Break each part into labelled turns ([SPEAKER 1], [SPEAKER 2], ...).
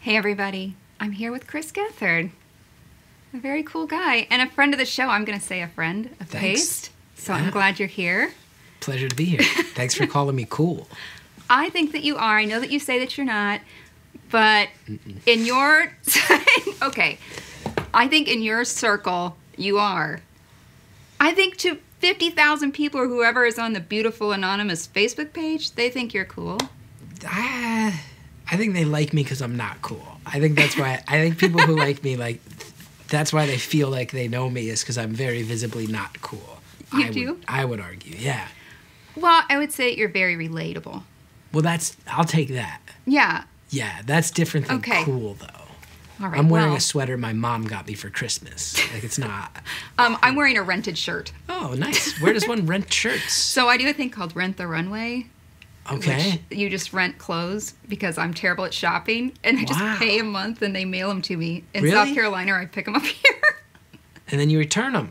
[SPEAKER 1] Hey everybody, I'm here with Chris Gethard, a very cool guy, and a friend of the show. I'm going to say a friend of Paste, so I'm glad you're here.
[SPEAKER 2] Pleasure to be here. Thanks for calling me cool.
[SPEAKER 1] I think that you are. I know that you say that you're not, but in your... okay, I think in your circle, you are. I think to 50,000 people or whoever is on the Beautiful Anonymous Facebook page, they think you're cool.
[SPEAKER 2] I think they like me because I'm not cool. I think that's why. I think people who like me, that's why they feel like they know me, is because I'm very visibly not cool. I would argue, yeah.
[SPEAKER 1] Well, I would say you're very relatable.
[SPEAKER 2] Well, I'll take that.
[SPEAKER 1] Yeah.
[SPEAKER 2] Yeah, that's different than cool, though.
[SPEAKER 1] All right,
[SPEAKER 2] I'm wearing a sweater my mom got me for Christmas. It's not.
[SPEAKER 1] I'm wearing a rented shirt.
[SPEAKER 2] Oh, nice. Where does one rent shirts?
[SPEAKER 1] So I do a thing called Rent the Runway.
[SPEAKER 2] Okay.
[SPEAKER 1] You just rent clothes because I'm terrible at shopping, and I just pay a month and they mail them to me. In South Carolina, I pick them up here.
[SPEAKER 2] And then you return them.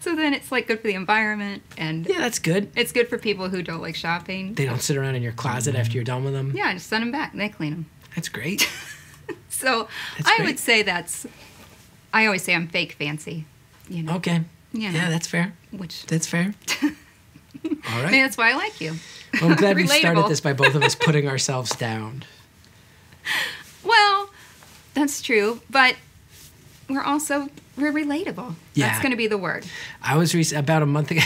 [SPEAKER 1] So then it's like good for the environment, and
[SPEAKER 2] yeah, that's good.
[SPEAKER 1] It's good for people who don't like shopping.
[SPEAKER 2] They don't sit around in your closet after you're done with them.
[SPEAKER 1] Yeah, just send them back. They clean them.
[SPEAKER 2] That's great.
[SPEAKER 1] So I would say I always say I'm fake fancy. You know.
[SPEAKER 2] Okay.
[SPEAKER 1] Yeah.
[SPEAKER 2] Yeah, that's fair. That's fair. All right.
[SPEAKER 1] I mean, that's why I like you.
[SPEAKER 2] Well, I'm glad we started this by both of us putting ourselves down.
[SPEAKER 1] Well, that's true, but we're relatable.
[SPEAKER 2] Yeah. That's
[SPEAKER 1] going to be the word.
[SPEAKER 2] I was about a month ago.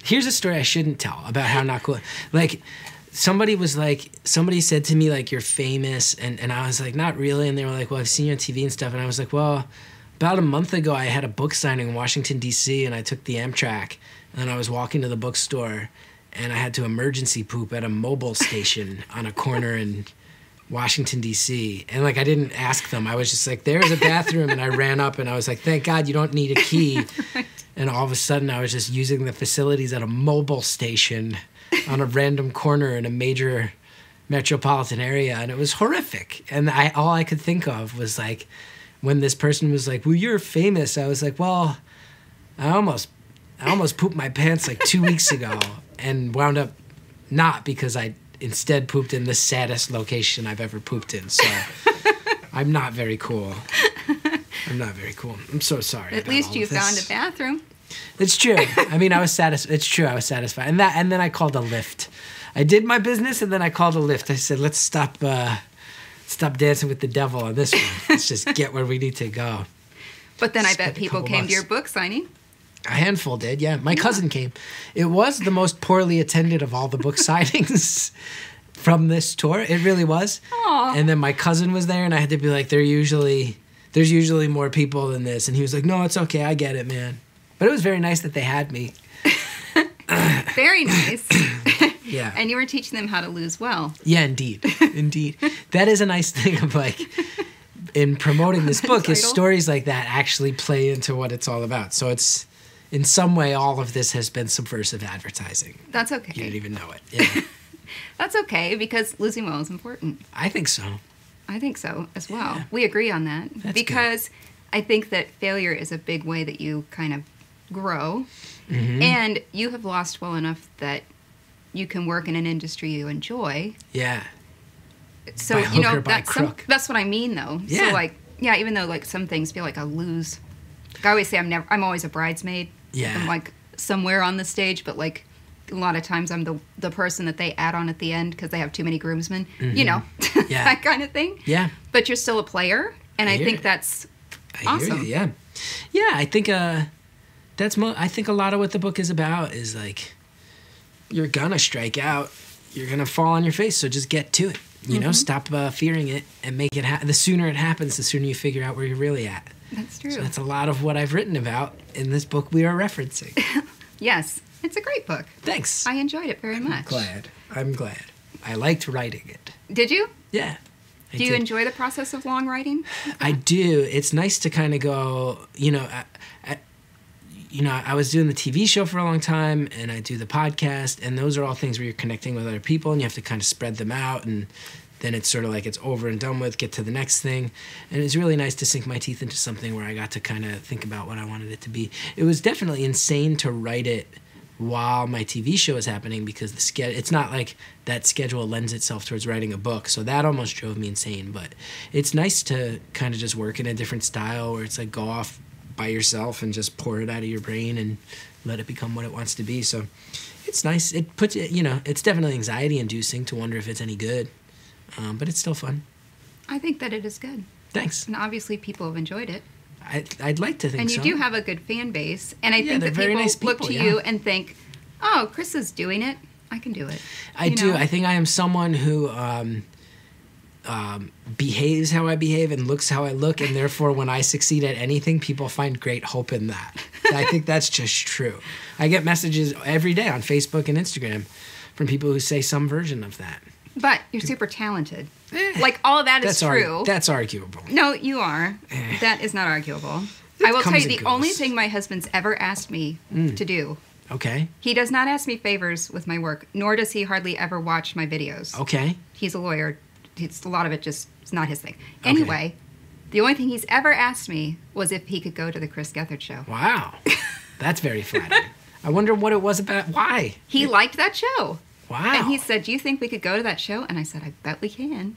[SPEAKER 2] Here's a story I shouldn't tell about how not cool. Somebody said to me, you're famous, and I was like, not really. And they were like, well, I've seen you on TV and stuff. And I was like, well, about a month ago, I had a book signing in Washington, D.C., and I took the Amtrak, and then I was walking to the bookstore, and I had to emergency poop at a mobile station on a corner in Washington, D.C. And, I didn't ask them. I was just like, there's a bathroom, and I ran up, and I was like, thank God you don't need a key. Right. And all of a sudden, I was just using the facilities at a mobile station on a random corner in a major metropolitan area, and it was horrific. And all I could think of was, when this person was like, well, you're famous, I was like, well, I almost pooped my pants 2 weeks ago and wound up not, because I instead pooped in the saddest location I've ever pooped in. So I'm not very cool. I'm so sorry.
[SPEAKER 1] At least you found a bathroom.
[SPEAKER 2] It's true. I mean, It's true. I was satisfied. And then I called a Lyft. I did my business, and then I called a Lyft. I said, let's stop dancing with the devil on this one. Let's just get where we need to go.
[SPEAKER 1] But then I bet people came to your book signing.
[SPEAKER 2] A handful did, yeah. My cousin came. It was the most poorly attended of all the book signings from this tour. It really was.
[SPEAKER 1] Aww.
[SPEAKER 2] And then my cousin was there, and I had to be like, there's usually more people than this. And he was like, no, it's okay. I get it, man. But it was very nice that they had me.
[SPEAKER 1] Very nice.
[SPEAKER 2] Yeah.
[SPEAKER 1] And you were teaching them how to lose well.
[SPEAKER 2] Yeah, indeed. Indeed. That is a nice thing of in promoting this book, is stories like that actually play into what it's all about. So it's, in some way, all of this has been subversive advertising.
[SPEAKER 1] That's okay.
[SPEAKER 2] You didn't even know it. Yeah.
[SPEAKER 1] That's okay, because losing well is important.
[SPEAKER 2] I think so.
[SPEAKER 1] I think so as well. Yeah. We agree on that.
[SPEAKER 2] That's
[SPEAKER 1] because
[SPEAKER 2] good.
[SPEAKER 1] I think that failure is a big way that you kind of grow.
[SPEAKER 2] Mm-hmm.
[SPEAKER 1] And you have lost well enough that you can work in an industry you enjoy.
[SPEAKER 2] Yeah.
[SPEAKER 1] So,
[SPEAKER 2] by hook or by crook.
[SPEAKER 1] That's what I mean, though.
[SPEAKER 2] Yeah.
[SPEAKER 1] So, even though, some things feel like I lose. I always say I'm always a bridesmaid.
[SPEAKER 2] Yeah.
[SPEAKER 1] I'm, somewhere on the stage, but, a lot of times I'm the person that they add on at the end because they have too many groomsmen.
[SPEAKER 2] Mm-hmm.
[SPEAKER 1] You know,
[SPEAKER 2] yeah.
[SPEAKER 1] that kind of thing.
[SPEAKER 2] Yeah.
[SPEAKER 1] But you're still a player, and I think that's awesome.
[SPEAKER 2] Hear you, yeah. Yeah, I think I think a lot of what the book is about is, you're gonna strike out. You're gonna fall on your face, so just get to it. You know, stop fearing it and make it happen. The sooner it happens, the sooner you figure out where you're really at.
[SPEAKER 1] That's true.
[SPEAKER 2] So that's a lot of what I've written about in this book we are referencing.
[SPEAKER 1] Yes. It's a great book.
[SPEAKER 2] Thanks.
[SPEAKER 1] I enjoyed it very much.
[SPEAKER 2] I'm glad. I liked writing it.
[SPEAKER 1] Did you?
[SPEAKER 2] Yeah.
[SPEAKER 1] Do you enjoy the process of long writing?
[SPEAKER 2] I do. It's nice to kind of go, I was doing the TV show for a long time, and I do the podcast, and those are all things where you're connecting with other people, and you have to kind of spread them out, and then it's sort of it's over and done with, get to the next thing. And it's really nice to sink my teeth into something where I got to kind of think about what I wanted it to be. It was definitely insane to write it while my TV show is happening because it's not like that schedule lends itself towards writing a book. So that almost drove me insane. But it's nice to kind of just work in a different style where it's like go off by yourself and just pour it out of your brain and let it become what it wants to be. So it's nice. It puts it, it's definitely anxiety inducing to wonder if it's any good. But it's still fun.
[SPEAKER 1] I think that it is good.
[SPEAKER 2] Thanks.
[SPEAKER 1] And obviously people have enjoyed it.
[SPEAKER 2] I'd like to think so.
[SPEAKER 1] And you do have a good fan base. And I think that
[SPEAKER 2] very
[SPEAKER 1] people,
[SPEAKER 2] nice
[SPEAKER 1] look to
[SPEAKER 2] people,
[SPEAKER 1] you and think, oh, Chris is doing it. I can do it.
[SPEAKER 2] I do. I think I am someone who behaves how I behave and looks how I look. And therefore, when I succeed at anything, people find great hope in that. I think that's just true. I get messages every day on Facebook and Instagram from people who say some version of that.
[SPEAKER 1] But you're super talented. Like, all of that is true.
[SPEAKER 2] That's arguable.
[SPEAKER 1] No, you are. That is not arguable. I will tell you the only thing my husband's ever asked me to do.
[SPEAKER 2] Okay.
[SPEAKER 1] He does not ask me favors with my work, nor does he hardly ever watch my videos.
[SPEAKER 2] Okay.
[SPEAKER 1] He's a lawyer. A lot of it just is not his thing. Anyway, the only thing he's ever asked me was if he could go to the Chris Gethard show.
[SPEAKER 2] Wow. That's very flattering. I wonder what it was about. Why?
[SPEAKER 1] He liked that show.
[SPEAKER 2] Wow.
[SPEAKER 1] And he said, do you think we could go to that show? And I said, I bet we can.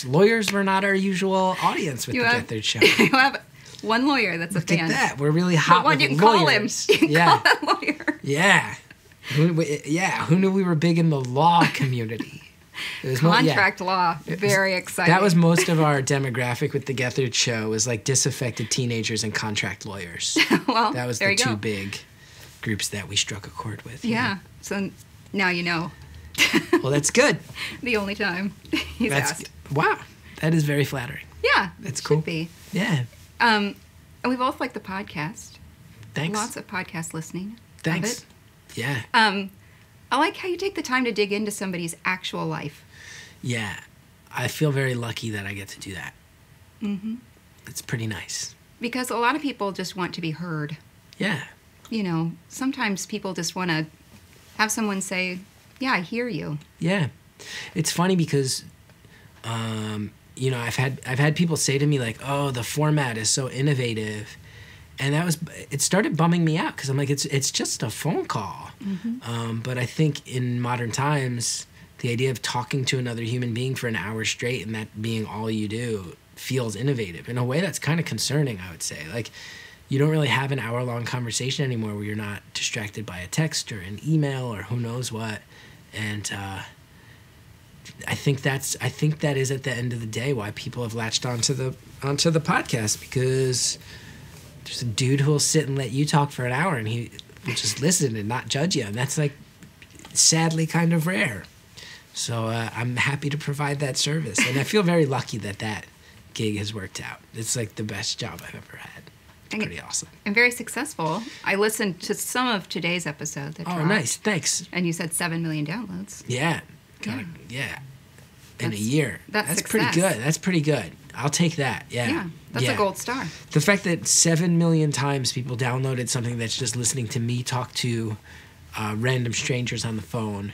[SPEAKER 2] Lawyers were not our usual audience with the Gethard show.
[SPEAKER 1] You have one lawyer that's a fan.
[SPEAKER 2] Look at that. We're really hot with
[SPEAKER 1] you can
[SPEAKER 2] lawyers.
[SPEAKER 1] Call him. You can call that lawyer.
[SPEAKER 2] Yeah. Who knew we were big in the law community? It was
[SPEAKER 1] Contract law. Very exciting.
[SPEAKER 2] That was most of our demographic with the Gethard show was like disaffected teenagers and contract lawyers.
[SPEAKER 1] Well,
[SPEAKER 2] that was the two big groups that we struck a chord with.
[SPEAKER 1] Yeah. So now you know.
[SPEAKER 2] Well, that's good.
[SPEAKER 1] The only time he's asked.
[SPEAKER 2] Wow. That is very flattering.
[SPEAKER 1] Yeah.
[SPEAKER 2] That's cool.
[SPEAKER 1] Should be.
[SPEAKER 2] Yeah.
[SPEAKER 1] And we both like the podcast.
[SPEAKER 2] Thanks.
[SPEAKER 1] Lots of podcast listening.
[SPEAKER 2] Thanks. Yeah.
[SPEAKER 1] I like how you take the time to dig into somebody's actual life.
[SPEAKER 2] Yeah. I feel very lucky that I get to do that.
[SPEAKER 1] Mm-hmm.
[SPEAKER 2] It's pretty nice.
[SPEAKER 1] Because a lot of people just want to be heard.
[SPEAKER 2] Yeah.
[SPEAKER 1] Sometimes people just want to have someone say, yeah, I hear you.
[SPEAKER 2] Yeah. It's funny because, I've had people say to me like, oh, the format is so innovative. And it started bumming me out because I'm like, it's just a phone call. Mm-hmm. But I think in modern times, the idea of talking to another human being for an hour straight and that being all you do feels innovative. In a way, that's kind of concerning, I would say. Like, you don't really have an hour-long conversation anymore where you're not distracted by a text or an email or who knows what. And I think that is at the end of the day why people have latched onto the podcast, because there's a dude who will sit and let you talk for an hour and he will just listen and not judge you. And that's like sadly kind of rare. So I'm happy to provide that service. And I feel very lucky that gig has worked out. It's like the best job I've ever had. It's pretty awesome.
[SPEAKER 1] And very successful. I listened to some of today's episode that dropped.
[SPEAKER 2] Oh, nice. Thanks.
[SPEAKER 1] And you said 7 million downloads.
[SPEAKER 2] Yeah. In a year.
[SPEAKER 1] That's
[SPEAKER 2] pretty good. That's pretty good. I'll take that. Yeah.
[SPEAKER 1] Yeah. That's a gold star.
[SPEAKER 2] The fact that 7 million times people downloaded something that's just listening to me talk to random strangers on the phone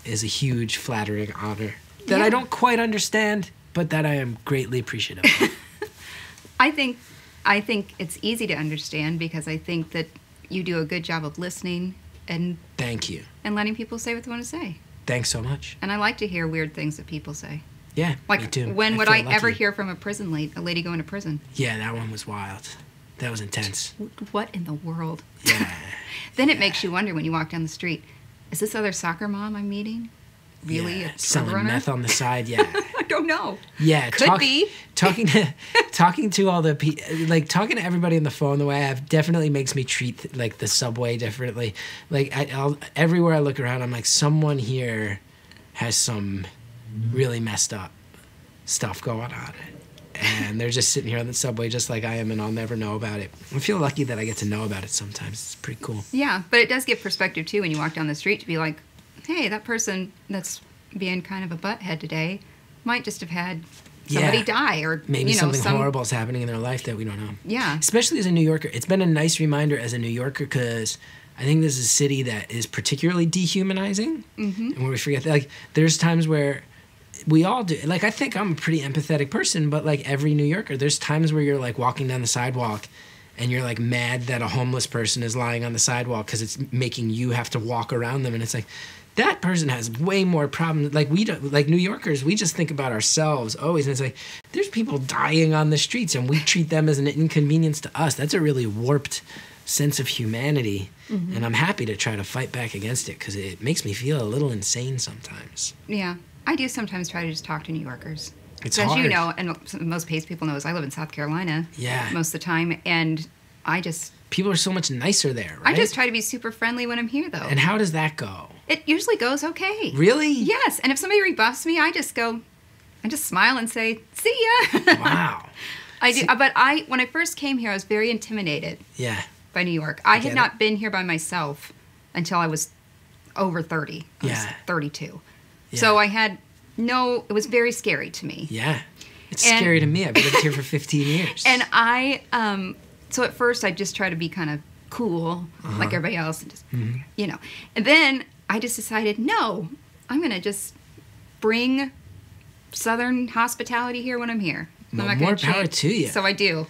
[SPEAKER 2] is a huge, flattering honor that I don't quite understand, but that I am greatly appreciative of.
[SPEAKER 1] I think it's easy to understand because I think that you do a good job of listening and
[SPEAKER 2] thank you.
[SPEAKER 1] And letting people say what they want to say.
[SPEAKER 2] Thanks so much.
[SPEAKER 1] And I like to hear weird things that people say.
[SPEAKER 2] Yeah,
[SPEAKER 1] like,
[SPEAKER 2] me too.
[SPEAKER 1] When would I ever hear from a lady going to prison?
[SPEAKER 2] Yeah, that one was wild. That was intense.
[SPEAKER 1] What in the world?
[SPEAKER 2] Yeah.
[SPEAKER 1] Then it makes you wonder when you walk down the street, is this other soccer mom I'm meeting really a
[SPEAKER 2] selling
[SPEAKER 1] runner?
[SPEAKER 2] Meth on the side? Yeah.
[SPEAKER 1] I don't know.
[SPEAKER 2] Yeah,
[SPEAKER 1] could be.
[SPEAKER 2] Talking to all the talking to everybody on the phone the way I have definitely makes me treat like the subway differently. Like everywhere I look around, I'm like, someone here has some really messed up stuff going on, and they're just sitting here on the subway just like I am, and I'll never know about it. I feel lucky that I get to know about it sometimes. It's pretty cool.
[SPEAKER 1] Yeah, but it does give perspective too when you walk down the street to be like, hey, that person that's being kind of a butthead today might just have had somebody die, or
[SPEAKER 2] maybe something horrible is happening in their life that we don't know.
[SPEAKER 1] Yeah.
[SPEAKER 2] Especially as a New Yorker. It's been a nice reminder as a New Yorker because I think this is a city that is particularly dehumanizing. Mm-hmm. And where we forget that. Like, there's times where we all do. Like, I think I'm a pretty empathetic person, but like every New Yorker, there's times where you're like walking down the sidewalk and you're like mad that a homeless person is lying on the sidewalk because it's making you have to walk around them, and it's like, that person has way more problems. Like, we don't, like New Yorkers, we just think about ourselves always, and it's like, there's people dying on the streets and we treat them as an inconvenience to us. That's a really warped sense of humanity, and I'm happy to try to fight back against it because it makes me feel a little insane sometimes.
[SPEAKER 1] Yeah, I do sometimes try to just talk to New Yorkers.
[SPEAKER 2] It's
[SPEAKER 1] As
[SPEAKER 2] hard.
[SPEAKER 1] you know, and most Pace people know, is I live in South Carolina most of the time, and
[SPEAKER 2] people are so much nicer there, right?
[SPEAKER 1] I just try to be super friendly when I'm here, though.
[SPEAKER 2] And how does that go?
[SPEAKER 1] It usually goes okay.
[SPEAKER 2] Really?
[SPEAKER 1] Yes, and if somebody rebuffs me, I just smile and say, "See ya."
[SPEAKER 2] Wow.
[SPEAKER 1] I do, but when I first came here, I was very intimidated.
[SPEAKER 2] Yeah.
[SPEAKER 1] By New York. I had not been here by myself until I was over 30. I was 32.
[SPEAKER 2] Yeah.
[SPEAKER 1] So it was very scary to me.
[SPEAKER 2] Yeah. It's scary to me. I've lived here for 15 years.
[SPEAKER 1] And so at first I just try to be kind of cool, like everybody else, and just, And then I just decided, no, I'm going to just bring Southern hospitality here when I'm here.
[SPEAKER 2] Well, more power to you.
[SPEAKER 1] So I do.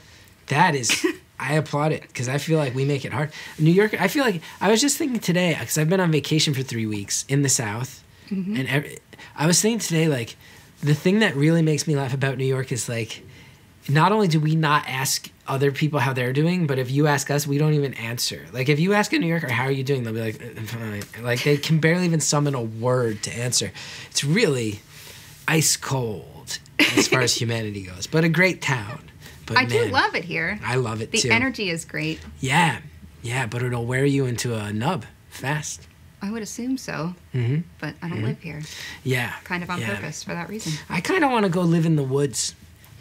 [SPEAKER 2] That is... I applaud it because I feel like we make it hard. New York, I feel like, I was just thinking today, because I've been on vacation for 3 weeks in the South, and I was thinking today, like, the thing that really makes me laugh about New York is, like, not only do we not ask other people how they're doing, but if you ask us, we don't even answer. Like, if you ask a New Yorker, how are you doing? They'll be like, fine. Like, they can barely even summon a word to answer. It's really ice cold as far as humanity goes, but a great town. But
[SPEAKER 1] I do love it here.
[SPEAKER 2] I love it too.
[SPEAKER 1] The energy is great.
[SPEAKER 2] Yeah, but it'll wear you into a nub fast.
[SPEAKER 1] I would assume so, but I don't live here.
[SPEAKER 2] Yeah.
[SPEAKER 1] Kind of on purpose for that reason.
[SPEAKER 2] I kind of want to go live in the woods.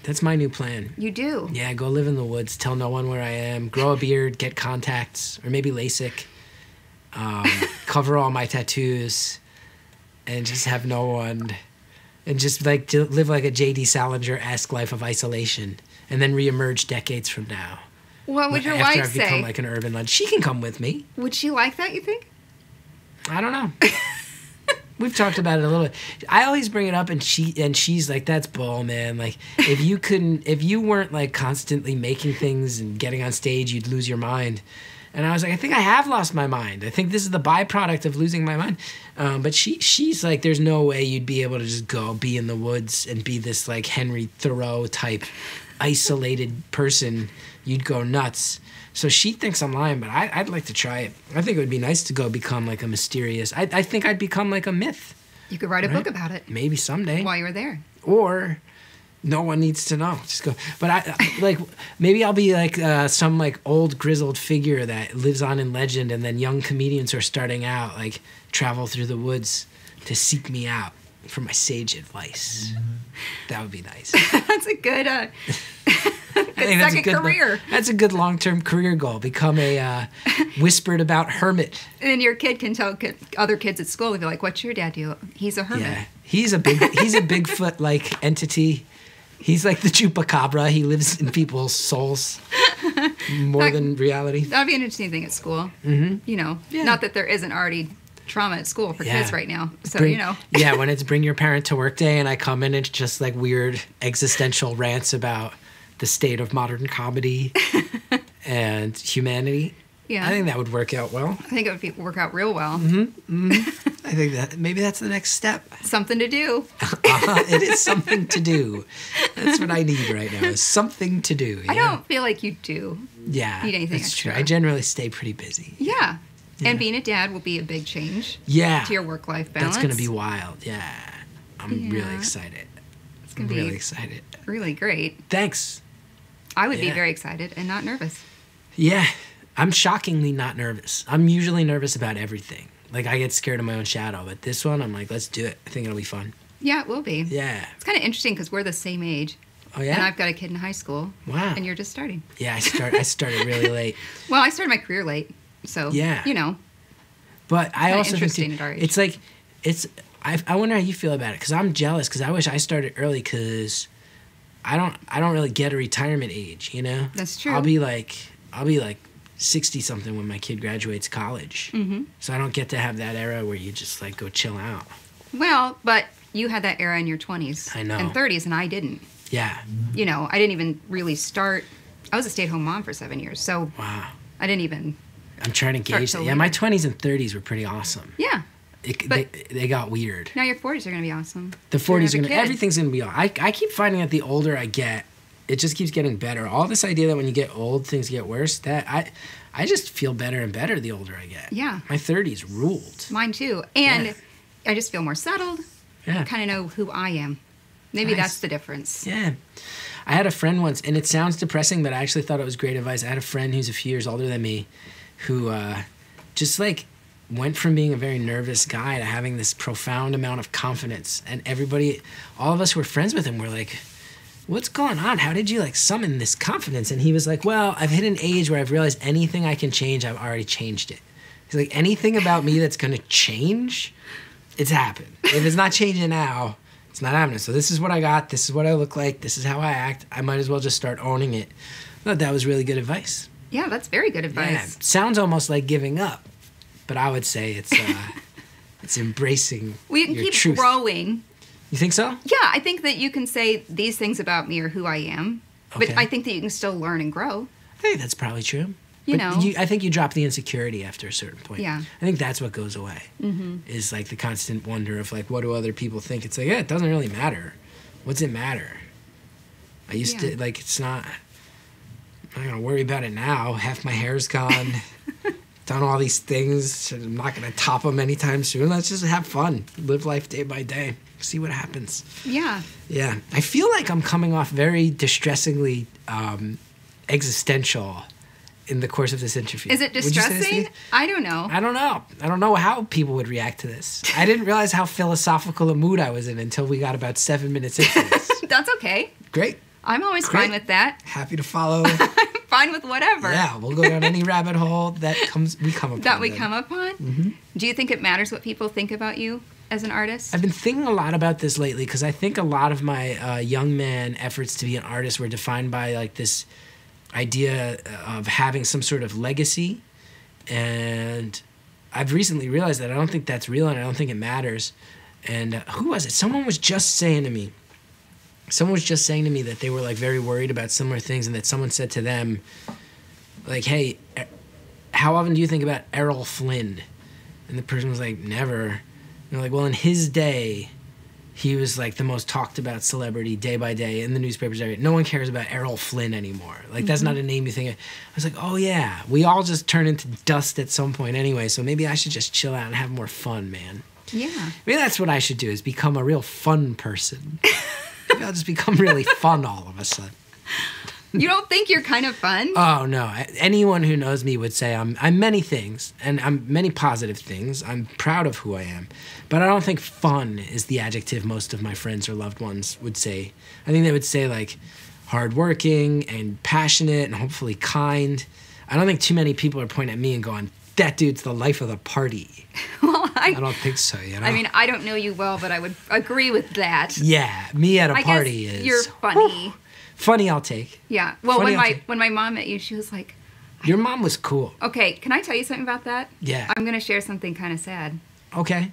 [SPEAKER 2] That's my new plan.
[SPEAKER 1] You do?
[SPEAKER 2] Yeah, go live in the woods, tell no one where I am, grow a beard, get contacts, or maybe LASIK, cover all my tattoos, and just have no one, and just like live like a J.D. Salinger-esque life of isolation. And then reemerge decades from now.
[SPEAKER 1] What would your wife
[SPEAKER 2] After I've
[SPEAKER 1] say?
[SPEAKER 2] become like an urban legend. She can come with me.
[SPEAKER 1] Would she like that, you think?
[SPEAKER 2] I don't know. We've talked about it a little bit. I always bring it up, and she's like, "That's bull, man. Like, if you weren't like constantly making things and getting on stage, you'd lose your mind." And I was like, I think I have lost my mind. I think this is the byproduct of losing my mind. But she's like, there's no way you'd be able to just go be in the woods and be this like Henry Thoreau type isolated person. You'd go nuts. So she thinks I'm lying, but I'd like to try it. I think it would be nice to go become like a mysterious... I think I'd become like a myth.
[SPEAKER 1] You could write a book about it.
[SPEAKER 2] Maybe someday.
[SPEAKER 1] While you were there.
[SPEAKER 2] Or... no one needs to know. Just go. But I like, maybe I'll be like some like old grizzled figure that lives on in legend, and then young comedians who are starting out like travel through the woods to seek me out for my sage advice. That would be nice.
[SPEAKER 1] That's a good, second career.
[SPEAKER 2] That's a good long-term career goal. Become a whispered about hermit.
[SPEAKER 1] And then your kid can tell other kids at school, they'll be like, "What's your dad do?" He's a hermit.
[SPEAKER 2] Yeah, he's a Bigfoot like entity. He's like the chupacabra. He lives in people's souls more than reality.
[SPEAKER 1] That'd be an interesting thing at school. You know, not that there isn't already trauma at school for kids right now. So, you know.
[SPEAKER 2] Yeah, when it's bring your parent to work day and I come in, it's just like weird existential rants about the state of modern comedy and humanity. Yeah. I think that would work out well.
[SPEAKER 1] I think it would work out real well.
[SPEAKER 2] I think that maybe that's the next step.
[SPEAKER 1] Something to do.
[SPEAKER 2] It is something to do. That's what I need right now, is something to do.
[SPEAKER 1] I don't feel like you do need anything
[SPEAKER 2] that's
[SPEAKER 1] extra.
[SPEAKER 2] True. I generally stay pretty busy.
[SPEAKER 1] Yeah. And being a dad will be a big change to your work-life balance.
[SPEAKER 2] That's going to be wild. Yeah. I'm really excited.
[SPEAKER 1] It's going to be
[SPEAKER 2] really excited.
[SPEAKER 1] Really great.
[SPEAKER 2] Thanks.
[SPEAKER 1] I would be very excited and not nervous.
[SPEAKER 2] Yeah. I'm shockingly not nervous. I'm usually nervous about everything. Like, I get scared of my own shadow. But this one, I'm like, let's do it. I think it'll be fun.
[SPEAKER 1] Yeah, it will be.
[SPEAKER 2] Yeah.
[SPEAKER 1] It's kind of interesting because we're the same age.
[SPEAKER 2] Oh, yeah?
[SPEAKER 1] And I've got a kid in high school.
[SPEAKER 2] Wow.
[SPEAKER 1] And you're just starting.
[SPEAKER 2] Yeah, I started really late.
[SPEAKER 1] Well, I started my career late. So, you know.
[SPEAKER 2] But I also
[SPEAKER 1] interesting
[SPEAKER 2] think
[SPEAKER 1] at our age.
[SPEAKER 2] it's like, I wonder how you feel about it, because I'm jealous, because I wish I started early, because I don't really get a retirement age, you know?
[SPEAKER 1] That's true.
[SPEAKER 2] I'll be like 60-something when my kid graduates college. So I don't get to have that era where you just like go chill out.
[SPEAKER 1] Well, but you had that era in your 20s.
[SPEAKER 2] I know.
[SPEAKER 1] And 30s, and I didn't.
[SPEAKER 2] Yeah.
[SPEAKER 1] You know, I didn't even really start I was a stay-at-home mom for 7 years, so
[SPEAKER 2] Wow.
[SPEAKER 1] I didn't even.
[SPEAKER 2] I'm trying to gauge that. Yeah, my 20s and 30s were pretty awesome.
[SPEAKER 1] Yeah.
[SPEAKER 2] They got weird.
[SPEAKER 1] Now your 40s are going to be awesome.
[SPEAKER 2] The 40s are going to, everything's going to be awesome. I keep finding that the older I get, it just keeps getting better. All this idea that when you get old, things get worse, that I just feel better and better the older I get.
[SPEAKER 1] Yeah.
[SPEAKER 2] My 30s ruled.
[SPEAKER 1] Mine too. And I just feel more settled.
[SPEAKER 2] Yeah.
[SPEAKER 1] I kind of know who I am. Maybe that's the difference.
[SPEAKER 2] Yeah. I had a friend once, and it sounds depressing, but I actually thought it was great advice. I had a friend who's a few years older than me who just like went from being a very nervous guy to having this profound amount of confidence. And everybody, all of us who were friends with him were like, what's going on? How did you like summon this confidence? And he was like, well, I've hit an age where I've realized anything I can change, I've already changed it. He's like, anything about me that's going to change, it's happened. If it's not changing now, it's not happening. So this is what I got. This is what I look like. This is how I act. I might as well just start owning it. I thought that was really good advice.
[SPEAKER 1] Yeah, that's very good advice.
[SPEAKER 2] Yeah, sounds almost like giving up, but I would say it's embracing
[SPEAKER 1] We can
[SPEAKER 2] your
[SPEAKER 1] keep
[SPEAKER 2] truth.
[SPEAKER 1] growing.
[SPEAKER 2] You think so?
[SPEAKER 1] Yeah, I think that you can say these things about me are who I am,
[SPEAKER 2] Okay.
[SPEAKER 1] but I think that you can still learn and grow.
[SPEAKER 2] I think that's probably true.
[SPEAKER 1] You
[SPEAKER 2] But
[SPEAKER 1] know.
[SPEAKER 2] I think you drop the insecurity after a certain point.
[SPEAKER 1] Yeah.
[SPEAKER 2] I think that's what goes away. Mm-hmm. Is like the constant wonder of like, what do other people think? It's like, yeah, it doesn't really matter. What's it matter? I used to, like, it's not, I'm not going to worry about it now. Half my hair's gone. Done all these things. I'm not going to top them anytime soon. Let's just have fun. Live life day by day. See what happens.
[SPEAKER 1] Yeah.
[SPEAKER 2] Yeah. I feel like I'm coming off very distressingly existential in the course of this interview.
[SPEAKER 1] Is it
[SPEAKER 2] Would you say this,
[SPEAKER 1] distressing?
[SPEAKER 2] Steve?
[SPEAKER 1] I don't know.
[SPEAKER 2] I don't know. I don't know how people would react to this. I didn't realize how philosophical a mood I was in until we got about 7 minutes into this.
[SPEAKER 1] That's okay.
[SPEAKER 2] Great.
[SPEAKER 1] I'm always
[SPEAKER 2] Great.
[SPEAKER 1] fine with that.
[SPEAKER 2] Happy to follow.
[SPEAKER 1] I'm fine with whatever.
[SPEAKER 2] Yeah, we'll go down any rabbit hole that we come upon.
[SPEAKER 1] That we
[SPEAKER 2] then.
[SPEAKER 1] come upon?
[SPEAKER 2] Mm-hmm.
[SPEAKER 1] Do you think it matters what people think about you as an artist?
[SPEAKER 2] I've been thinking a lot about this lately because I think a lot of my young man efforts to be an artist were defined by like this idea of having some sort of legacy, and I've recently realized that I don't think that's real and I don't think it matters. And who was it? Someone was just saying to me that they were like very worried about similar things, and that someone said to them like, hey, how often do you think about Errol Flynn? And the person was like, never. And they're like, well, in his day, he was like the most talked about celebrity day by day in the newspapers. No one cares about Errol Flynn anymore. Like, that's not a name you think of. I was like, oh yeah, we all just turn into dust at some point anyway, so maybe I should just chill out and have more fun, man.
[SPEAKER 1] Yeah.
[SPEAKER 2] Maybe that's what I should do, is become a real fun person. Maybe I'll just become really fun all of a sudden.
[SPEAKER 1] You don't think you're kind of fun?
[SPEAKER 2] Oh no! Anyone who knows me would say I'm many things, and I'm many positive things. I'm proud of who I am, but I don't think fun is the adjective most of my friends or loved ones would say. I think they would say like hardworking and passionate and hopefully kind. I don't think too many people are pointing at me and going, "That dude's the life of the party."
[SPEAKER 1] Well,
[SPEAKER 2] I don't think so. You know.
[SPEAKER 1] I mean, I don't know you well, but I would agree with that.
[SPEAKER 2] Yeah, me at a party
[SPEAKER 1] guess
[SPEAKER 2] is.
[SPEAKER 1] You're funny.
[SPEAKER 2] Funny, I'll take.
[SPEAKER 1] Yeah. Well,
[SPEAKER 2] Funny,
[SPEAKER 1] when my mom met you, she was like,
[SPEAKER 2] Your mom was cool.
[SPEAKER 1] okay, can I tell you something about that?
[SPEAKER 2] Yeah.
[SPEAKER 1] I'm going to share something kind of sad.
[SPEAKER 2] Okay.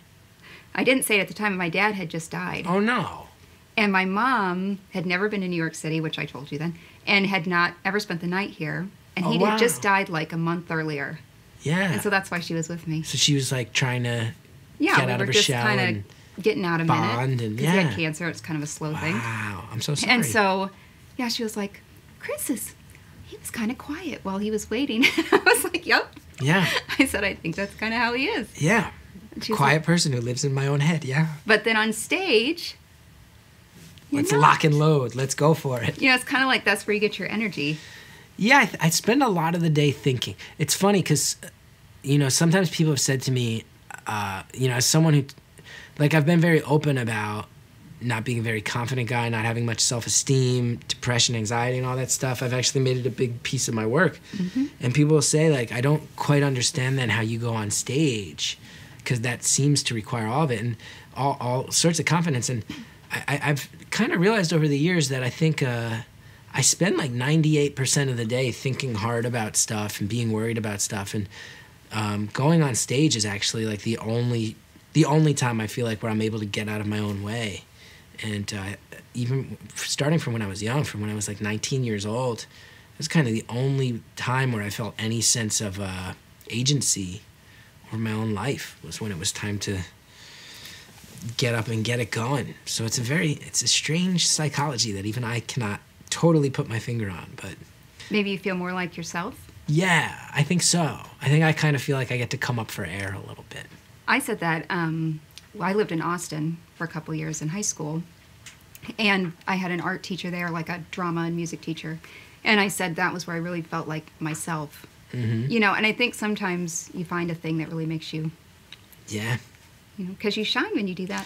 [SPEAKER 1] I didn't say it at the time. My dad had just died.
[SPEAKER 2] Oh no.
[SPEAKER 1] And my mom had never been to New York City, which I told you then, and had not ever spent the night here. And he had just died like a month earlier.
[SPEAKER 2] Yeah.
[SPEAKER 1] And so that's why she was with me.
[SPEAKER 2] So she was like trying to
[SPEAKER 1] Yeah,
[SPEAKER 2] get
[SPEAKER 1] we
[SPEAKER 2] out
[SPEAKER 1] were
[SPEAKER 2] of her
[SPEAKER 1] just
[SPEAKER 2] shell
[SPEAKER 1] kind
[SPEAKER 2] and
[SPEAKER 1] of getting out a
[SPEAKER 2] bond
[SPEAKER 1] minute.
[SPEAKER 2] and-
[SPEAKER 1] Because he
[SPEAKER 2] yeah.
[SPEAKER 1] had cancer. It's kind of a slow thing.
[SPEAKER 2] Wow, I'm so sorry.
[SPEAKER 1] And so, yeah, she was like, he was kind of quiet while he was waiting. I was like, yep.
[SPEAKER 2] Yeah.
[SPEAKER 1] I said, I think that's kind of how he is.
[SPEAKER 2] Yeah.
[SPEAKER 1] And she was
[SPEAKER 2] Quiet
[SPEAKER 1] like-
[SPEAKER 2] person who lives in my own head, yeah.
[SPEAKER 1] But then on stage,
[SPEAKER 2] Let's lock and load. Let's go for it.
[SPEAKER 1] You know, it's kind of like that's where you get your energy.
[SPEAKER 2] Yeah, I spend a lot of the day thinking. It's funny because, you know, sometimes people have said to me, you know, as someone who, like, I've been very open about not being a very confident guy, not having much self-esteem, depression, anxiety, and all that stuff. I've actually made it a big piece of my work. Mm-hmm. And people will say, like, I don't quite understand then how you go on stage, because that seems to require all of it and all sorts of confidence. And I've kind of realized over the years that I think I spend like 98% of the day thinking hard about stuff and being worried about stuff. And going on stage is actually like the only time I feel like where I'm able to get out of my own way. And even starting from when I was young, from when I was like 19 years old, It's kind of the only time where I felt any sense of agency over my own life, was when it was time to get up and get it going. So it's a strange psychology that even I cannot totally put my finger on, but
[SPEAKER 1] Maybe you feel more like yourself?
[SPEAKER 2] yeah, I think so. I think I kind of feel like I get to come up for air a little bit.
[SPEAKER 1] I said that. I lived in Austin for a couple years in high school, and I had an art teacher there, like a drama and music teacher, and I said that was where I really felt like myself. You know, and I think sometimes you find a thing that really makes you,
[SPEAKER 2] Yeah.
[SPEAKER 1] you know, because you shine when you do that.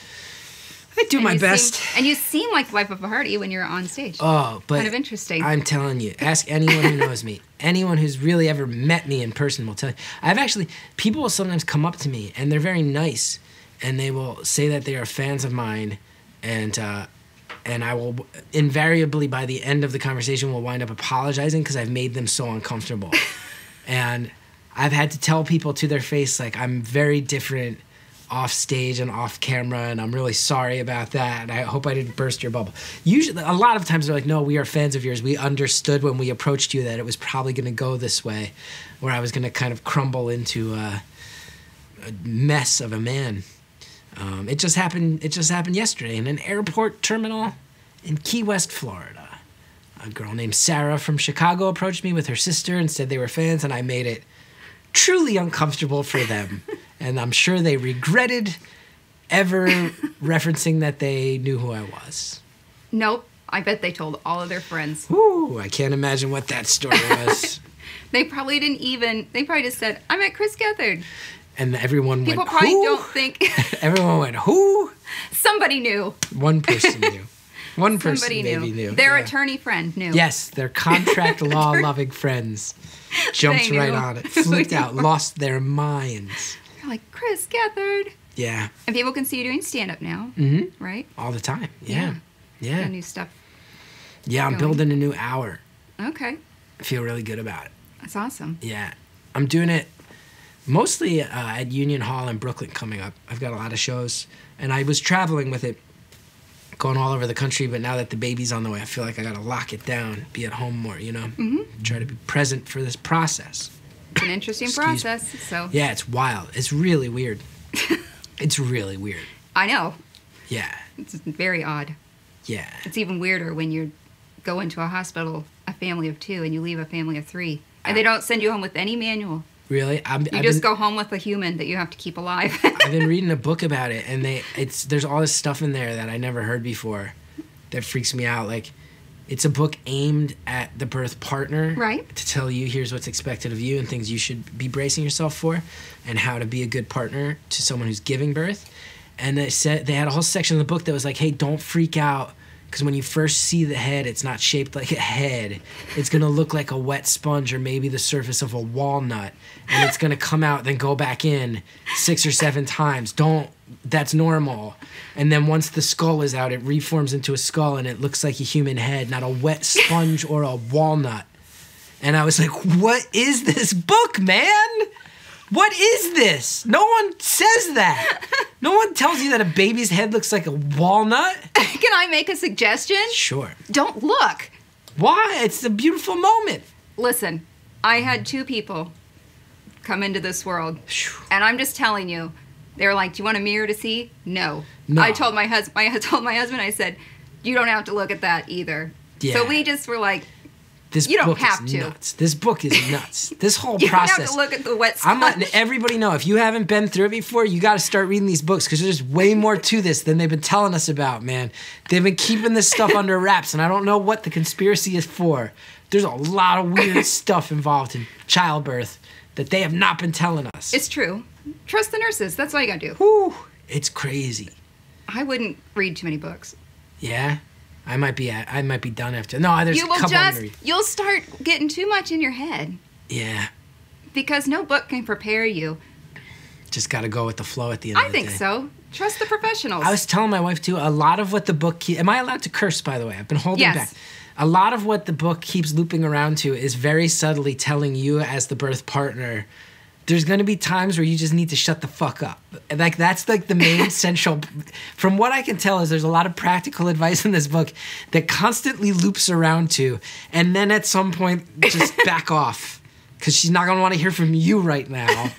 [SPEAKER 2] I do
[SPEAKER 1] And
[SPEAKER 2] my
[SPEAKER 1] you
[SPEAKER 2] best.
[SPEAKER 1] and you seem like the life of a party when you're on stage.
[SPEAKER 2] Oh, but
[SPEAKER 1] Kind of interesting.
[SPEAKER 2] I'm telling you, ask anyone who knows me. Anyone who's really ever met me in person will tell you. People will sometimes come up to me, and they're very nice, and they will say that they are fans of mine, and I will invariably, by the end of the conversation, will wind up apologizing because I've made them so uncomfortable. And I've had to tell people to their face, like, I'm very different off stage and off camera, and I'm really sorry about that, and I hope I didn't burst your bubble. Usually, a lot of times they're like, no, we are fans of yours. We understood when we approached you that it was probably going to go this way, where I was going to kind of crumble into a mess of a man. It just happened yesterday in an airport terminal in Key West, Florida. A girl named Sarah from Chicago approached me with her sister and said they were fans, and I made it truly uncomfortable for them. And I'm sure they regretted ever referencing that they knew who I was.
[SPEAKER 1] Nope. I bet they told all of their friends.
[SPEAKER 2] Ooh, I can't imagine what that story was.
[SPEAKER 1] They probably just said, I met Chris Gethard.
[SPEAKER 2] And everyone
[SPEAKER 1] People
[SPEAKER 2] went,
[SPEAKER 1] probably
[SPEAKER 2] who?
[SPEAKER 1] don't think.
[SPEAKER 2] Everyone went, who?
[SPEAKER 1] Somebody knew.
[SPEAKER 2] One person knew. One person
[SPEAKER 1] Somebody
[SPEAKER 2] maybe knew.
[SPEAKER 1] Their
[SPEAKER 2] Yeah.
[SPEAKER 1] attorney friend knew.
[SPEAKER 2] Yes, their contract law-loving friends jumped
[SPEAKER 1] They
[SPEAKER 2] right
[SPEAKER 1] knew
[SPEAKER 2] on it,
[SPEAKER 1] who
[SPEAKER 2] flipped
[SPEAKER 1] you
[SPEAKER 2] out,
[SPEAKER 1] were.
[SPEAKER 2] lost their minds.
[SPEAKER 1] They're like, Chris Gethard.
[SPEAKER 2] Yeah.
[SPEAKER 1] And people can see you doing stand-up now, right?
[SPEAKER 2] All the time. Yeah. Yeah.
[SPEAKER 1] Got new stuff.
[SPEAKER 2] Yeah, I'm
[SPEAKER 1] going.
[SPEAKER 2] building a new hour.
[SPEAKER 1] Okay.
[SPEAKER 2] I feel really good about it.
[SPEAKER 1] That's awesome.
[SPEAKER 2] Yeah. I'm doing it mostly at Union Hall in Brooklyn coming up. I've got a lot of shows, and I was traveling with it, going all over the country, but now that the baby's on the way, I feel like I got to lock it down, be at home more, you know? Try to be present for this process.
[SPEAKER 1] It's an interesting
[SPEAKER 2] Excuse
[SPEAKER 1] process, so.
[SPEAKER 2] Yeah, it's wild. It's really weird. It's really weird.
[SPEAKER 1] I know.
[SPEAKER 2] Yeah.
[SPEAKER 1] It's very odd.
[SPEAKER 2] Yeah.
[SPEAKER 1] It's even weirder when you go into a hospital, a family of 2, and you leave a family of 3. And they don't send you home with any manual.
[SPEAKER 2] Really?
[SPEAKER 1] You just go home with a human that you have to keep alive.
[SPEAKER 2] I've been reading a book about it, and there's all this stuff in there that I never heard before that freaks me out. Like, it's a book aimed at the birth partner.
[SPEAKER 1] Right.
[SPEAKER 2] To tell you, here's what's expected of you and things you should be bracing yourself for, and how to be a good partner to someone who's giving birth. And they had a whole section of the book that was like, hey, don't freak out, because when you first see the head, it's not shaped like a head. It's going to look like a wet sponge or maybe the surface of a walnut. And it's going to come out, then go back in 6 or 7 times. That's normal. And then once the skull is out, it reforms into a skull and it looks like a human head, not a wet sponge or a walnut. And I was like, what is this book, man? What is this? No one says that. No one tells you that a baby's head looks like a walnut.
[SPEAKER 1] Can I make a suggestion?
[SPEAKER 2] Sure.
[SPEAKER 1] Don't look.
[SPEAKER 2] Why? It's a beautiful moment.
[SPEAKER 1] Listen, I had 2 people come into this world, and I'm just telling you, they were like, do you want a mirror to see? No.
[SPEAKER 2] No.
[SPEAKER 1] I told my husband, I said, you don't have to look at that either.
[SPEAKER 2] Yeah.
[SPEAKER 1] So we just were like,
[SPEAKER 2] This
[SPEAKER 1] You don't
[SPEAKER 2] book
[SPEAKER 1] have
[SPEAKER 2] is
[SPEAKER 1] to.
[SPEAKER 2] nuts. This book is nuts. This whole
[SPEAKER 1] you don't
[SPEAKER 2] process.
[SPEAKER 1] have to look at the wet
[SPEAKER 2] I'm
[SPEAKER 1] sponge.
[SPEAKER 2] letting everybody know, if you haven't been through it before, you got to start reading these books, because there's way more to this than they've been telling us about, man. They've been keeping this stuff under wraps, and I don't know what the conspiracy is for. There's a lot of weird stuff involved in childbirth that they have not been telling us.
[SPEAKER 1] It's true. Trust the nurses. That's all you gotta do.
[SPEAKER 2] Whew, it's crazy.
[SPEAKER 1] I wouldn't read too many books.
[SPEAKER 2] Yeah? I might be done after. No, there's a couple I'm gonna read.
[SPEAKER 1] You'll start getting too much in your head.
[SPEAKER 2] Yeah.
[SPEAKER 1] Because no book can prepare you.
[SPEAKER 2] Just got to go with the flow at the end of the day.
[SPEAKER 1] I think so. Trust the professionals.
[SPEAKER 2] I was telling my wife, too, a lot of what the book... Am I allowed to curse, by the way? I've been holding
[SPEAKER 1] Yes.
[SPEAKER 2] back. A lot of what the book keeps looping around to is very subtly telling you as the birth partner there's going to be times where you just need to shut the fuck up. Like, that's like the main central, from what I can tell, is there's a lot of practical advice in this book that constantly loops around to, and then at some point just back off, because she's not going to want to hear from you right now.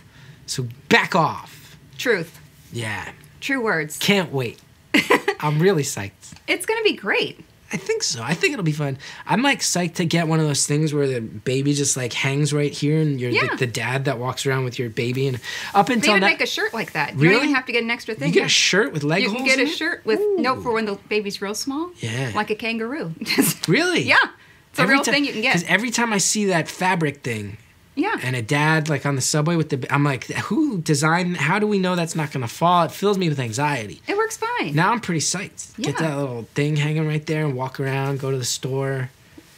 [SPEAKER 2] So back off.
[SPEAKER 1] Truth.
[SPEAKER 2] Yeah.
[SPEAKER 1] True words.
[SPEAKER 2] Can't wait. I'm really psyched.
[SPEAKER 1] It's going to be great.
[SPEAKER 2] I think so. I think it'll be fun. I'm like psyched to get one of those things where the baby just like hangs right here, and you're the dad that walks around with your baby. And up until
[SPEAKER 1] they would make a shirt like that. You
[SPEAKER 2] Really?
[SPEAKER 1] don't even have to get an extra thing.
[SPEAKER 2] You get a shirt with leg
[SPEAKER 1] You
[SPEAKER 2] holes
[SPEAKER 1] can get
[SPEAKER 2] in
[SPEAKER 1] a
[SPEAKER 2] it?
[SPEAKER 1] shirt with
[SPEAKER 2] Ooh.
[SPEAKER 1] for when the baby's real small.
[SPEAKER 2] Yeah.
[SPEAKER 1] Like a kangaroo.
[SPEAKER 2] Really?
[SPEAKER 1] Yeah. It's a real thing you can get.
[SPEAKER 2] Because every time I see that fabric thing,
[SPEAKER 1] Yeah.
[SPEAKER 2] and a dad like on the subway with the, I'm like, who designed? How do we know that's not gonna fall? It fills me with anxiety.
[SPEAKER 1] It works fine.
[SPEAKER 2] Now I'm pretty psyched.
[SPEAKER 1] Yeah.
[SPEAKER 2] Get that little thing hanging right there and walk around, go to the store,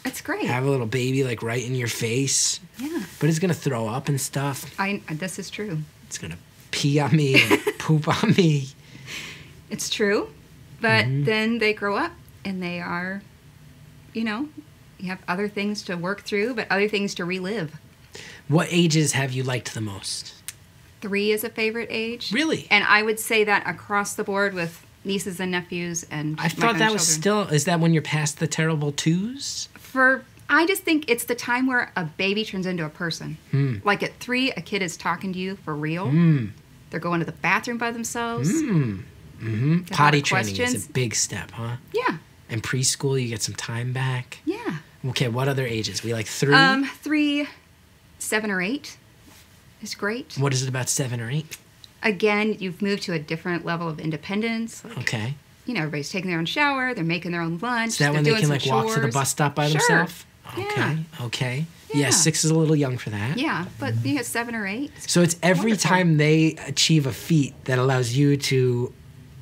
[SPEAKER 1] It's great.
[SPEAKER 2] have a little baby like right in your face.
[SPEAKER 1] Yeah.
[SPEAKER 2] But it's gonna throw up and stuff.
[SPEAKER 1] This is true.
[SPEAKER 2] It's gonna pee on me and poop on me.
[SPEAKER 1] It's true. But
[SPEAKER 2] Mm-hmm.
[SPEAKER 1] then they grow up and they are, you have other things to work through, but other things to relive.
[SPEAKER 2] What ages have you liked the most?
[SPEAKER 1] 3 is a favorite age.
[SPEAKER 2] Really?
[SPEAKER 1] And I would say that across the board with nieces and nephews and
[SPEAKER 2] I thought that was still, is that when you're past the terrible 2s?
[SPEAKER 1] I just think it's the time where a baby turns into a person. Like at 3, a kid is talking to you for real. They're going to the bathroom by themselves.
[SPEAKER 2] Potty training is
[SPEAKER 1] questions.
[SPEAKER 2] a big step, huh?
[SPEAKER 1] Yeah.
[SPEAKER 2] In preschool, you get some time back.
[SPEAKER 1] Yeah.
[SPEAKER 2] Okay, what other ages? We like 3?
[SPEAKER 1] 3, 7 or 8 is great.
[SPEAKER 2] What is it about 7 or 8?
[SPEAKER 1] Again, you've moved to a different level of independence. Like,
[SPEAKER 2] Okay.
[SPEAKER 1] everybody's taking their own shower. They're making their own lunch.
[SPEAKER 2] Is that
[SPEAKER 1] they're
[SPEAKER 2] when they
[SPEAKER 1] doing
[SPEAKER 2] can like
[SPEAKER 1] some
[SPEAKER 2] walk to the
[SPEAKER 1] chores.
[SPEAKER 2] bus stop by
[SPEAKER 1] Sure.
[SPEAKER 2] themselves? Okay.
[SPEAKER 1] Yeah.
[SPEAKER 2] Okay.
[SPEAKER 1] Yeah.
[SPEAKER 2] Yeah, 6 is a little young for that.
[SPEAKER 1] Yeah, but 7 or 8.
[SPEAKER 2] So it's every
[SPEAKER 1] Wonderful.
[SPEAKER 2] time they achieve a feat that allows you to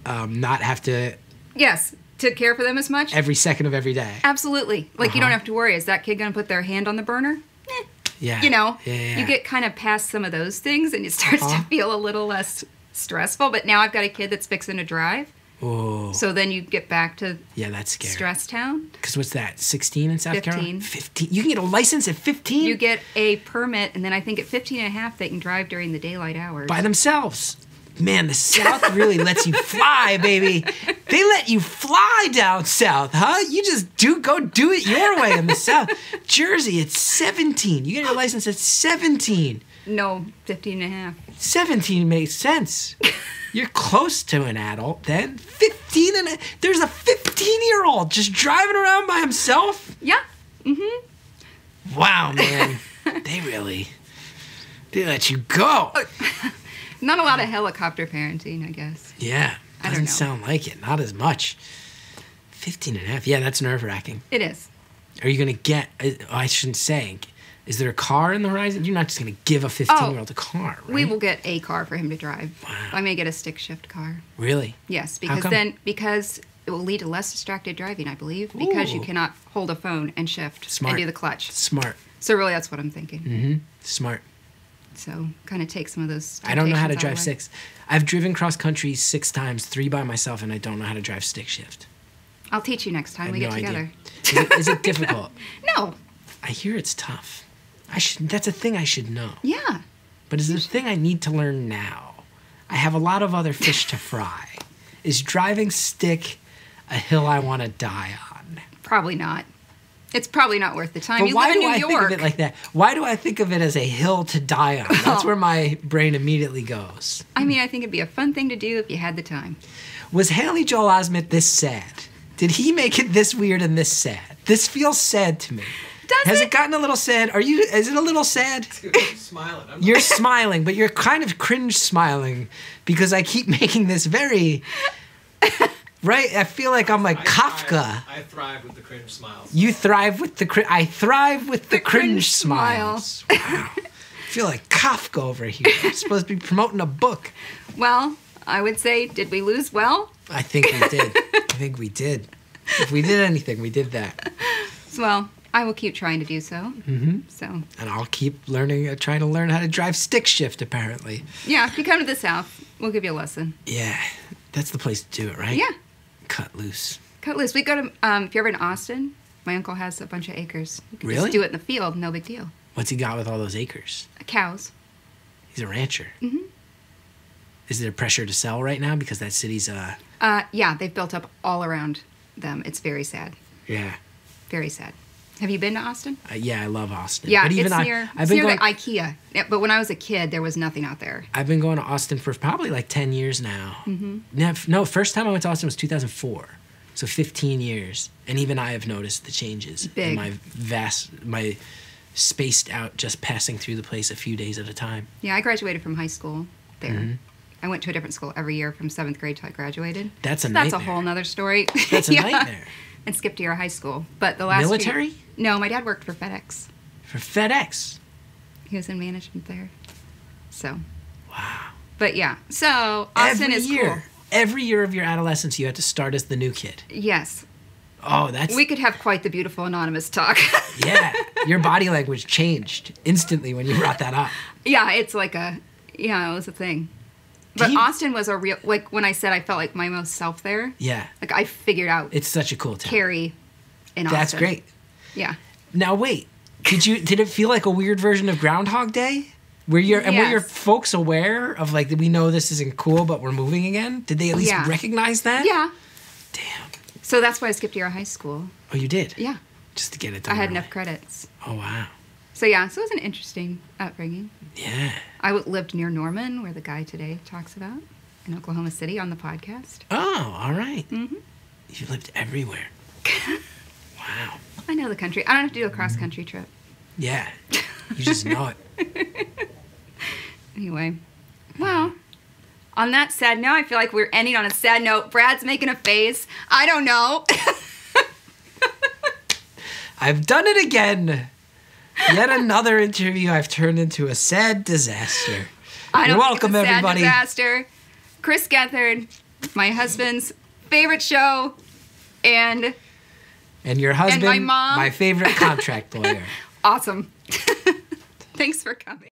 [SPEAKER 2] not have to
[SPEAKER 1] Yes, to care for them as much.
[SPEAKER 2] every second of every day.
[SPEAKER 1] Absolutely. Like you don't have to worry. Is that kid going to put their hand on the burner?
[SPEAKER 2] Yeah.
[SPEAKER 1] You get kind of past some of those things and it starts to feel a little less stressful. But now I've got a kid that's fixing to drive.
[SPEAKER 2] Oh.
[SPEAKER 1] So then you get back to
[SPEAKER 2] Yeah, that's scary.
[SPEAKER 1] stress town.
[SPEAKER 2] Because what's that? 16 in South
[SPEAKER 1] 15.
[SPEAKER 2] Carolina? 15. You can get a license at 15?
[SPEAKER 1] You get a permit, and then I think at 15 and a half, they can drive during the daylight hours.
[SPEAKER 2] By themselves. Man, the South really lets you fly, baby. They let you fly down South, huh? You just go do it your way in the South. Jersey, it's 17. You get your license at 17.
[SPEAKER 1] No, 15 and a half.
[SPEAKER 2] 17 makes sense. You're close to an adult then. 15 and there's a 15-year-old just driving around by himself.
[SPEAKER 1] Yeah. Mm-hmm.
[SPEAKER 2] Wow, man. They let you go.
[SPEAKER 1] Not a lot of helicopter parenting, I guess.
[SPEAKER 2] Yeah.
[SPEAKER 1] I don't
[SPEAKER 2] Doesn't
[SPEAKER 1] know.
[SPEAKER 2] sound like it. Not as much. 15 and a half. Yeah, that's nerve-wracking.
[SPEAKER 1] It is.
[SPEAKER 2] Are you going to get... I shouldn't say. Is there a car in the horizon? You're not just going to give a 15-year-old a car, right?
[SPEAKER 1] We will get a car for him to drive.
[SPEAKER 2] Wow.
[SPEAKER 1] I may get a stick shift car.
[SPEAKER 2] Really?
[SPEAKER 1] Yes,
[SPEAKER 2] How come?
[SPEAKER 1] because it will lead to less distracted driving, I believe, because you
[SPEAKER 2] Ooh.
[SPEAKER 1] cannot hold a phone and shift
[SPEAKER 2] Smart.
[SPEAKER 1] and do the clutch.
[SPEAKER 2] Smart.
[SPEAKER 1] So really, that's what I'm thinking.
[SPEAKER 2] Mm-hmm. Smart.
[SPEAKER 1] So kind of take some of those.
[SPEAKER 2] I don't know how to
[SPEAKER 1] temptations
[SPEAKER 2] drive
[SPEAKER 1] out of the way.
[SPEAKER 2] 6. I've driven cross country 6 times, 3 by myself, and I don't know how to drive stick shift.
[SPEAKER 1] I'll teach you next
[SPEAKER 2] I
[SPEAKER 1] time
[SPEAKER 2] have
[SPEAKER 1] we get
[SPEAKER 2] no
[SPEAKER 1] together.
[SPEAKER 2] idea. Is it difficult?
[SPEAKER 1] No.
[SPEAKER 2] I hear it's tough. That's a thing I should know.
[SPEAKER 1] Yeah.
[SPEAKER 2] But is it a thing I need to learn now? I have a lot of other fish to fry. Is driving stick a hill I want to die on?
[SPEAKER 1] Probably not. It's probably not worth the time.
[SPEAKER 2] But
[SPEAKER 1] You
[SPEAKER 2] why
[SPEAKER 1] live in
[SPEAKER 2] do
[SPEAKER 1] New
[SPEAKER 2] I
[SPEAKER 1] York.
[SPEAKER 2] think of it like that? Why do I think of it as a hill to die on? That's where my brain immediately goes.
[SPEAKER 1] I mean, I think it'd be a fun thing to do if you had the time.
[SPEAKER 2] Was Haley Joel Osment this sad? Did he make it this weird and this sad? This feels sad to me. Has it gotten a little sad? Is it a little sad?
[SPEAKER 3] I'm smiling.
[SPEAKER 2] You're smiling, but you're kind of cringe smiling because I keep making this very... Right? I feel like I'm like Kafka.
[SPEAKER 3] I thrive with the cringe smiles.
[SPEAKER 2] You thrive with the I thrive with the cringe
[SPEAKER 1] cringe
[SPEAKER 2] smiles. Wow. I feel like Kafka over here. I'm supposed to be promoting a book.
[SPEAKER 1] Well, I would say, did we lose well?
[SPEAKER 2] I think we did. I think we did. If we did anything, we did that.
[SPEAKER 1] Well, I will keep trying to do so. Mm-hmm. So,
[SPEAKER 2] And I'll keep trying to learn how to drive stick shift, apparently.
[SPEAKER 1] yeah, if you come to the South, we'll give you a lesson.
[SPEAKER 2] Yeah. That's the place to do it, right?
[SPEAKER 1] Yeah.
[SPEAKER 2] Cut loose.
[SPEAKER 1] Cut loose. We go to, if you're ever in Austin, my uncle has a bunch of acres. You can
[SPEAKER 2] Really?
[SPEAKER 1] just do it in the field, no big deal.
[SPEAKER 2] What's he got with all those acres?
[SPEAKER 1] Cows.
[SPEAKER 2] He's a rancher. Mm-hmm. Is there pressure to sell right now because that city's
[SPEAKER 1] Yeah, they've built up all around them. It's very sad.
[SPEAKER 2] Yeah.
[SPEAKER 1] Very sad. Have you been to Austin?
[SPEAKER 2] Yeah, I love Austin.
[SPEAKER 1] Yeah,
[SPEAKER 2] but even
[SPEAKER 1] it's near the IKEA. Yeah, but when I was a kid, there was nothing out there.
[SPEAKER 2] I've been going to Austin for probably like 10 years now. Mm-hmm. No, first time I went to Austin was 2004. So 15 years. And even I have noticed the changes.
[SPEAKER 1] Big.
[SPEAKER 2] In my spaced out, just passing through the place a few days at a time.
[SPEAKER 1] Yeah, I graduated from high school there. Mm-hmm. I went to a different school every year from 7th grade till I graduated.
[SPEAKER 2] That's a nightmare.
[SPEAKER 1] That's a whole nother story.
[SPEAKER 2] That's a nightmare.
[SPEAKER 1] And skipped a year of high school. But the last
[SPEAKER 2] military?
[SPEAKER 1] No, my dad worked for FedEx.
[SPEAKER 2] For FedEx?
[SPEAKER 1] He was in management there. So.
[SPEAKER 2] Wow.
[SPEAKER 1] But yeah, so Austin is cool.
[SPEAKER 2] Every year of your adolescence, you had to start as the new kid.
[SPEAKER 1] Yes.
[SPEAKER 2] Oh, that's...
[SPEAKER 1] We could have quite the beautiful anonymous talk.
[SPEAKER 2] Yeah. Your body language changed instantly when you brought that up.
[SPEAKER 1] Yeah, it's like it was a thing. But Austin was a real, like when I said I felt like my most self there. Yeah. Like I figured out.
[SPEAKER 2] It's such a cool town.
[SPEAKER 1] Carrie in Austin.
[SPEAKER 2] That's great.
[SPEAKER 1] Yeah.
[SPEAKER 2] Now wait, did it feel like a weird version of Groundhog Day? Were your folks aware of like, we know this isn't cool, but we're moving again? Did they at least recognize that?
[SPEAKER 1] Yeah.
[SPEAKER 2] Damn.
[SPEAKER 1] So that's why I skipped a year of high school.
[SPEAKER 2] Oh, you did?
[SPEAKER 1] Yeah.
[SPEAKER 2] Just to get it done.
[SPEAKER 1] I had enough credits.
[SPEAKER 2] Oh, wow.
[SPEAKER 1] So yeah, so it was an interesting upbringing.
[SPEAKER 2] Yeah.
[SPEAKER 1] I lived near Norman, where the guy today talks about, in Oklahoma City on the podcast.
[SPEAKER 2] Oh, all right.
[SPEAKER 1] Mm-hmm.
[SPEAKER 2] You lived everywhere. Wow.
[SPEAKER 1] I know the country. I don't have to do a cross-country trip.
[SPEAKER 2] Yeah. You just know it.
[SPEAKER 1] Anyway. Well, on that sad note, I feel like we're ending on a sad note. Brad's making a face. I don't know.
[SPEAKER 2] I've done it again. Yet another interview I've turned into a sad disaster. You're welcome, everybody.
[SPEAKER 1] Sad disaster. Chris Gethard, my husband's favorite show, and
[SPEAKER 2] your husband,
[SPEAKER 1] and my mom,
[SPEAKER 2] my favorite contract lawyer.
[SPEAKER 1] Awesome. Thanks for coming.